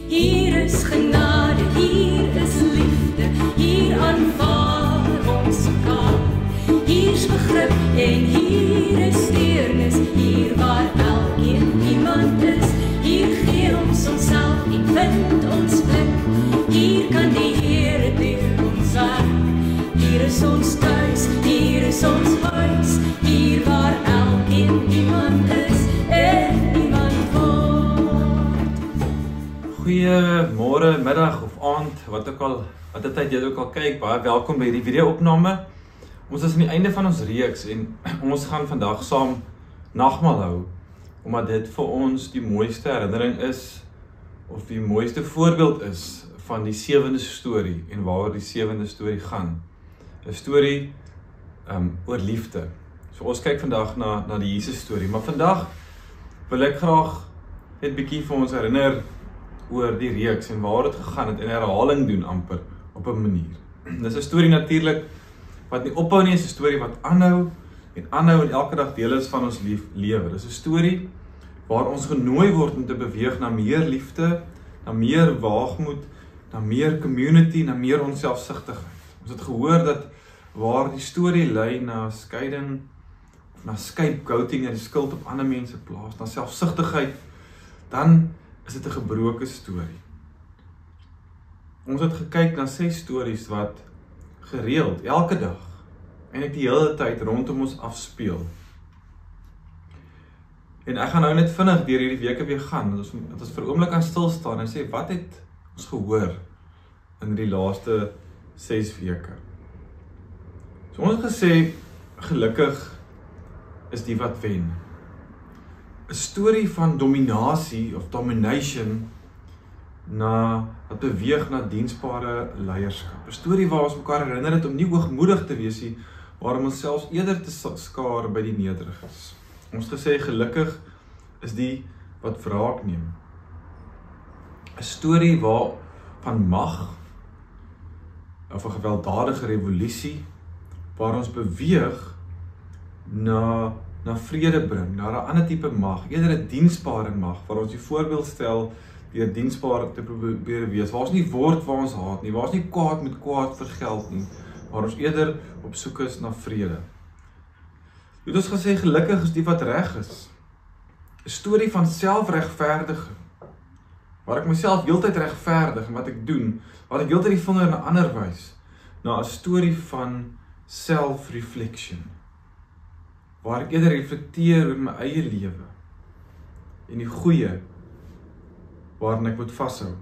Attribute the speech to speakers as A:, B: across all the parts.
A: Hier is genade, hier is liefde, hier aanvaar ons mekaar. Hier is begrip en hier is deernis, hier waar elkeen iemand is. Hier gee ons onsself en vind ons plek. Hier kan die Here deur ons werk. Hier is ons thuis, hier is ons huis, hier waar elkeen iemand is en iemand word.
B: Goeiemôre, middag of aand, wat tyd jy ook al kyk, baie welkom by hierdie video-opname. Ons is aan die einde van ons reeks en ons gaan vandag saam nagmaal hou, omdat dit vir ons die mooiste herinnering is, of die mooiste voorbeeld is van die 7de storie en waar die 7de storie gaan. 'n Storie oor liefde. So ons kyk vandag na die Jesus storie, maar vandag wil ek graag net bietjie vir ons herinner oor die reeks en waar dit gegaan het en herhaling doen amper op 'n manier. Dis 'n storie natuurlik wat nie ophou nie, is 'n storie wat aanhou en elke dag deel is van ons lewe. Dis 'n storie waar ons genooi word om te beweeg na meer liefde, na meer waagmoed, na meer community, na meer onselfsugtigheid. Ons het gehoor dat waar die storie lei na skeiding of na scapegoating en die skuld op ander mense plaas, na selfsugtigheid, dan is dit 'n gebroke storie. Ons het gekyk na 6 stories wat gereeld, elke dag, en ek die hele tyd rondom ons afspeel. En ek gaan nou net vinnig deur hierdie weke weer gaan, dat ons vir 'n oomblik kan stil staan en sê, wat het ons gehoor in die laaste 6 weke? So ons het gesê, gelukkig is die wat wen. 'n Storie van dominasie of domination wat beweeg na diensbare leierskap. 'n Storie waar ons mekaar herinner het om nie hoogmoedig te wees nie, maar om ons selfs eerder te skaar by die nederiges. Ons het gesê, gelukkig is die wat wraak neem. 'n Storie van mag, of 'n gewelddadige revolusie, waar ons beweeg na vrede bring, na 'n ander tipe mag, eerder 'n diensbare mag, waar ons die voorbeeld stel deur diensbaar te probeer wees, waar ons nie word waar ons haat nie, waar ons nie kwaad met kwaad vergeld nie, maar ons eerder op soek is na vrede. Jy het ons gesê, gelukkig is die wat reg is. 'n Storie van selfregverdiging, waar ek myself heeltyd regverdig in wat ek doen, waar ek heeltyd die vinger na ander wys, na 'n storie van self-reflection, waar ek eerder reflekteer oor my eie lewe en die goeie waarin ek moet vashou.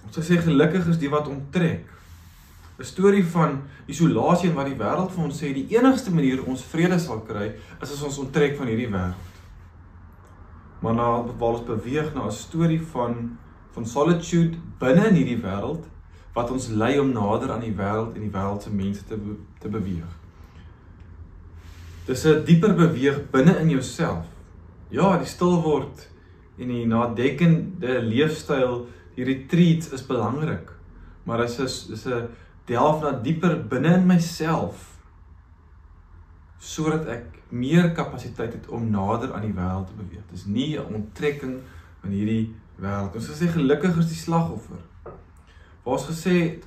B: Ons sê, gelukkig is die wat onttrek. 'n Storie van isolasie en wat die wêreld vir ons sê, die enigste manier ons vrede sal kry, is as ons onttrek van hierdie wêreld. Maar waar ons beweeg na 'n storie van solitude binne in hierdie wêreld, wat ons lei om nader aan die wêreld en die wêreldse mense te beweeg. Dis 'n dieper beweeg binne in jouself. Ja, die stil word en die nadenkende leefstyl, die retreats is belangrik, maar is 'n delf na dieper binne in myself, sodat ek meer kapasiteit het om nader aan die wêreld te beweeg. Dis nie 'n onttrekking van hierdie wêreld. Ons gesê, gelukkig is die slagoffer. Waar ons gesê het,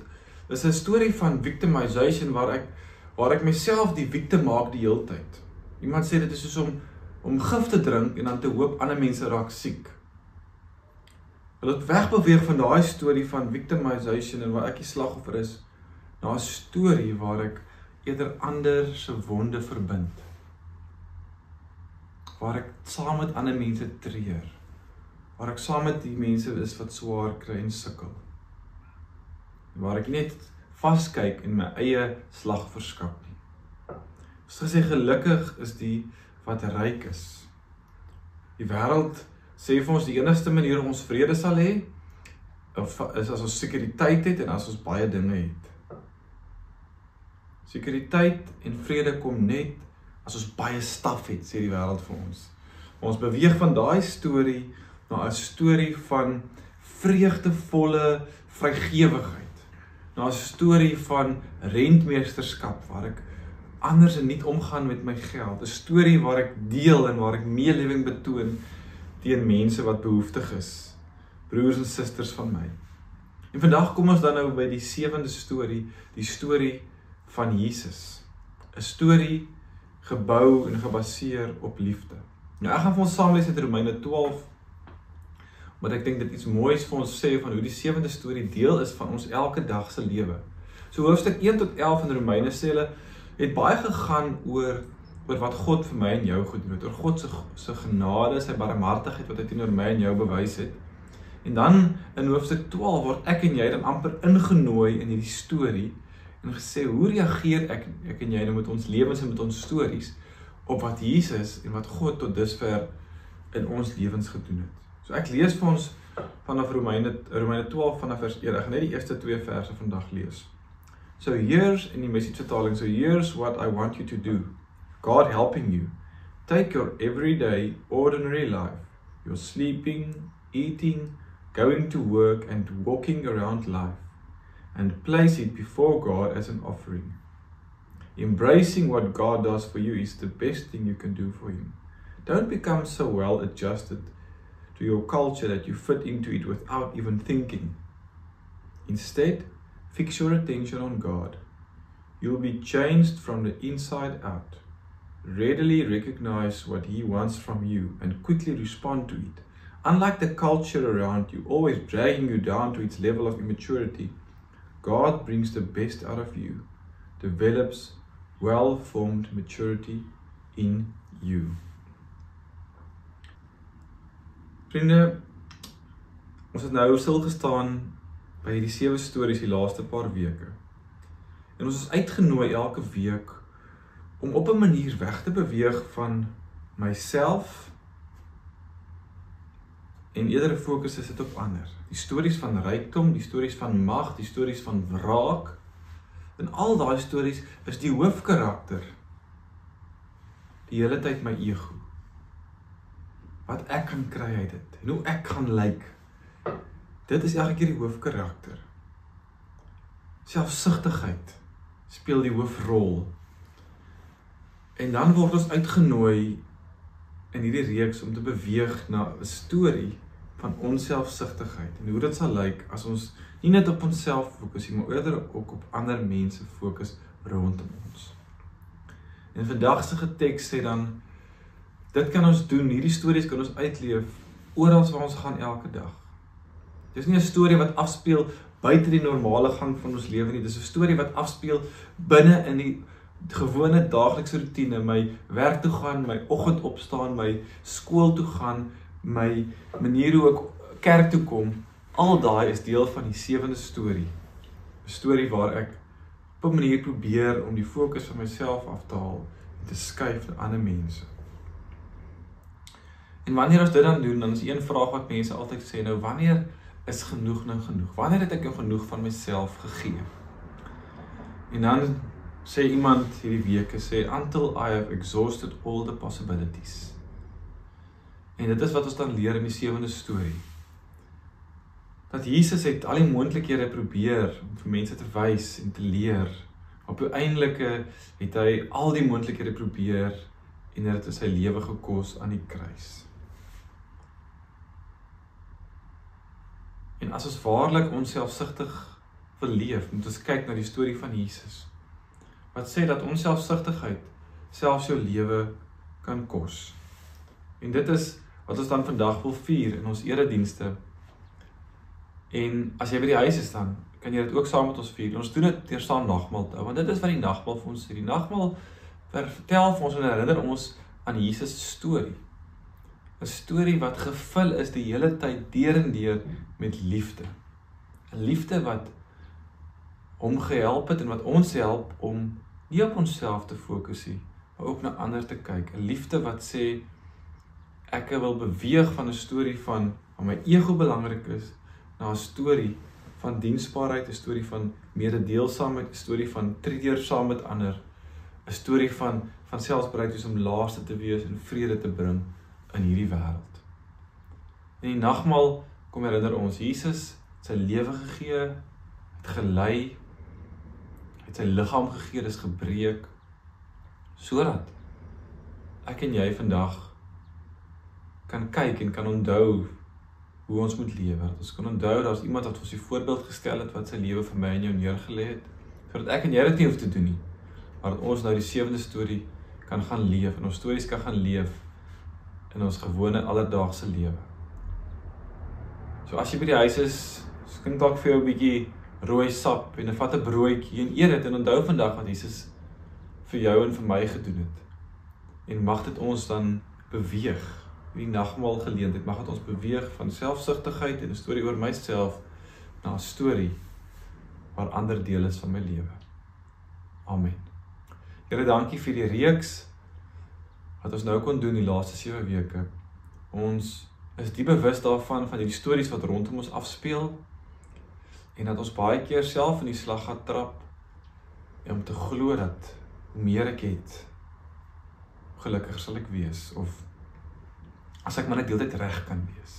B: is 'n storie van victimization, waar ek myself die victim maak die hele tyd. Iemand sê dit is soos om gif te drink en dan te hoop ander mense raak siek. Wil dit wegbeweeg van daai storie van victimization en waar ek die slagoffer is, na 'n storie waar ek eerder ander se wonde verbind. Waar ek saam met ander mense treur. Waar ek saam met die mense is wat swaar kry en sukkel. Waar ek net vaskyk in my eie slagofferskap nie. Ons gesê, gelukkig is die wat ryk is. Die wêreld sê vir ons die enigste manier om ons vrede sal hê, is as ons sekuriteit het en as ons baie dinge het. Sekuriteit en vrede kom net as ons baie staf het, sê die wêreld vir ons. Ons beweeg van daai storie na 'n storie van vreugdevolle vrygewigheid, na 'n storie van rentmeesterskap, waar ek anders en nie omgaan met my geld, 'n storie waar ek deel en waar ek meelewing betoon teen mense wat behoeftig is, broers en susters van my. En vandag kom ons dan nou by die 7de storie, die storie van Jesus. 'n Storie gebou en gebaseer op liefde. Nou ek gaan vir ons saam lees uit Romeine 12, omdat ek dink dit iets moois vir ons sê van hoe die 7de storie deel is van ons elke dag se lewe. So hoofstuk 1 tot 11 in Romeine sê hulle, het baie gegaan oor wat God vir my en jou gedoen het, oor God se genade, sy barmhartigheid wat hy teenoor my en jou bewys het. En dan in hoofstuk 12 word ek en jy dan amper ingenooi in hierdie storie en gesê, hoe reageer ek en jy nou met ons lewens en met ons stories op wat Jesus en wat God tot dusver in ons lewens gedoen het. So ek lees vir ons vanaf Romeine 12 vanaf vers 1. Ek gaan net die eerste 2 verse vandag lees. So here's, in die message vertaling, so here's what I want you to do. God helping you. Take your everyday, ordinary life. Your sleeping, eating, going to work and walking around life. And place it before God as an offering. Embracing what God does for you is the best thing you can do for Him. Don't become so well adjusted to your culture that you fit into it without even thinking. Instead, fix your attention on God. You'll be changed from the inside out. Readily recognize what He wants from you and quickly respond to it. Unlike the culture around you, always dragging you down to its level of immaturity, God brings the best out of you, develops well-formed maturity in you. Vriende, ons het nou stil gestaan by hierdie 7 stories die laaste paar weke. En ons is uitgenooi elke week om op 'n manier weg te beweeg van myself en eerder 'n fokus is dit op ander. Die stories van rykdom, die stories van mag, die stories van wraak. En al daai stories is die hoofkarakter die hele tyd my ego. Wat ek kan kry uit dit en hoe ek gaan lyk. Dit is elke keer die hoofkarakter. Selfsugtigheid speel die hoofrol. En dan word ons uitgenooi in hierdie reeks om te beweeg na 'n storie van onselfsugtigheid en hoe dit sal lyk as ons nie net op onsself fokus nie, maar eerder ook op ander mense fokus rondom ons. En vandag se teks sê dan, dit kan ons doen, hierdie stories kan ons uitleef oral waar ons gaan elke dag. Dit is nie 'n storie wat afspeel buite die normale gang van ons lewe nie, dit is 'n storie wat afspeel binne in die gewone daaglikse roetine, my werk toe gaan, my oggend opstaan, my skool toe gaan, my manier hoe ek kerk toe kom, al daai is deel van die 7de storie. 'n Storie waar ek op 'n manier probeer om die fokus van myself af te haal en te skuif na ander mense. En wanneer ons dit dan doen, dan is een vraag wat mense altyd sê, nou wanneer is genoeg nou genoeg? Wanneer het ek nou genoeg van myself gegee? En dan sê iemand hierdie weke, sê, until I have exhausted all the possibilities. En dit is wat ons dan leer in die 7de storie. Dat Jesus het al die moontlikhede probeer om vir mense te wys en te leer. Op uiteindelike het hy al die moontlikhede probeer en dit het sy lewe gekos aan die kruis. En as ons waarlik onselfsugtig wil leef, moet ons kyk na die storie van Jesus. Wat sê dat onselfsugtigheid selfs jou lewe kan kos. En dit is wat ons dan vandag wil vier in ons eredienste. En as jy by die huis is dan, kan jy dit ook saam met ons vier. Ons doen dit deur saam nagmaal te hou, want dit is wat die nagmaal vir ons sê. Die nagmaal vertel vir ons en herinner ons aan Jesus se storie. 'n Storie wat gevul is die hele tyd deur en deur met liefde. 'n Liefde wat hom gehelp het en wat ons help om nie op onsself te fokus nie, maar ook na ander te kyk. 'n Liefde wat sê, ek wil beweeg van 'n storie van my ego belangrik is, na 'n storie van diensbaarheid, 'n storie van mededeelsaamheid, 'n storie van tree saam met ander, 'n storie van selfsbereid wees om laaste te wees en vrede te bring in hierdie wêreld. In die nagmaal kom herinner ons, Jesus het sy lewe gegee, het gelei, het sy liggaam gegee, dis gebreek, sodat ek en jy vandag kan kyk en kan onthou hoe ons moet lewe. Dat ons kan onthou, daar is iemand wat ons die voorbeeld gestel het, wat sy lewe vir my en jou neergelê het, sodat ek en jy dit nie hoef te doen nie, maar dat ons nou die 7de storie kan gaan leef, en ons stories kan gaan leef, in ons gewone alledaagse lewe. So as jy by die huis is, skink dalk vir jou 'n bietjie rooi sap, en vat 'n broodjie, en eet dit, en onthou vandag wat Jesus vir jou en vir my gedoen het. En mag dit ons dan beweeg, die nagmaal geleentheid, mag dit ons beweeg van selfsugtigheid en 'n storie oor myself, na 'n storie, waar ander deel is van my lewe. Amen. Here, dankie vir die reeks, wat ons nou kon doen die laaste 7 weke. Ons is die bewus daarvan, van die stories wat rondom ons afspeel, en dat ons baie keer self in die slag gaan trap, en om te glo dat, hoe meer ek het, gelukkig sal ek wees, of as ek maar net deeltyd reg kan wees.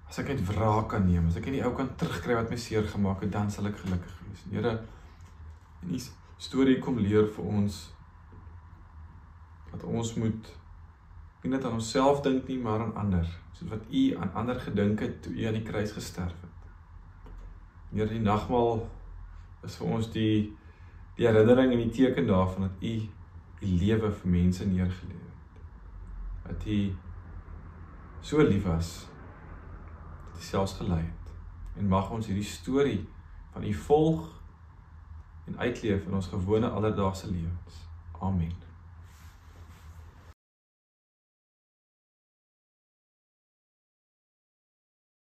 B: As ek net wraak kan neem, as ek net die ou kan terugkry wat my seer gemaak het, dan sal ek gelukkig wees. Here, en die storie kom leer vir ons, dat ons moet nie net aan onsself dink nie, maar aan ander, soos wat U aan ander gedink het, toe U aan die kruis gesterf het. Here, die nagmaal is vir ons die herinnering en die teken daarvan, dat U die lewe vir mense neergelê het. Dat U so lief was, dat U selfs gelei het. En mag ons hierdie storie van U volg en uitleef in ons gewone alledaagse lewens. Amen.